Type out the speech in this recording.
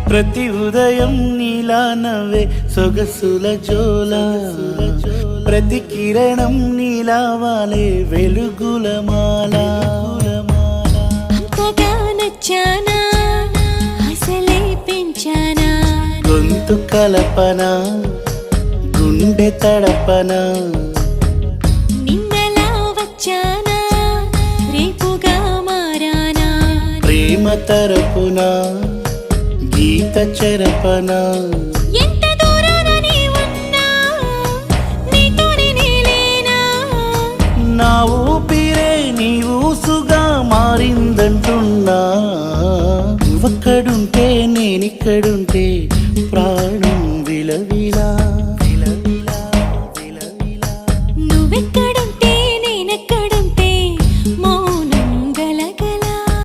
ప్రతి ఉదయం నీలా నవ్వే సొగసుల జోల, ప్రతి కిరణం నీలా వాలే వెలుగుల మాల. అంతగా నచ్చానా అసలే పెంచానా, గొంతు కలపన గుండె తడపన, నిన్నలా వచ్చానా రేపుగా మారానా, ప్రేమ తరపున గీత చెరపన. ఎంత దూరాన నీ ఉన్నా నీతోనే నేలేనా, నా ఊపిరే నీ ఊసుగా మారిందంటున్నా. నువ్వక్కడుంటే నేనిక్కడుంటే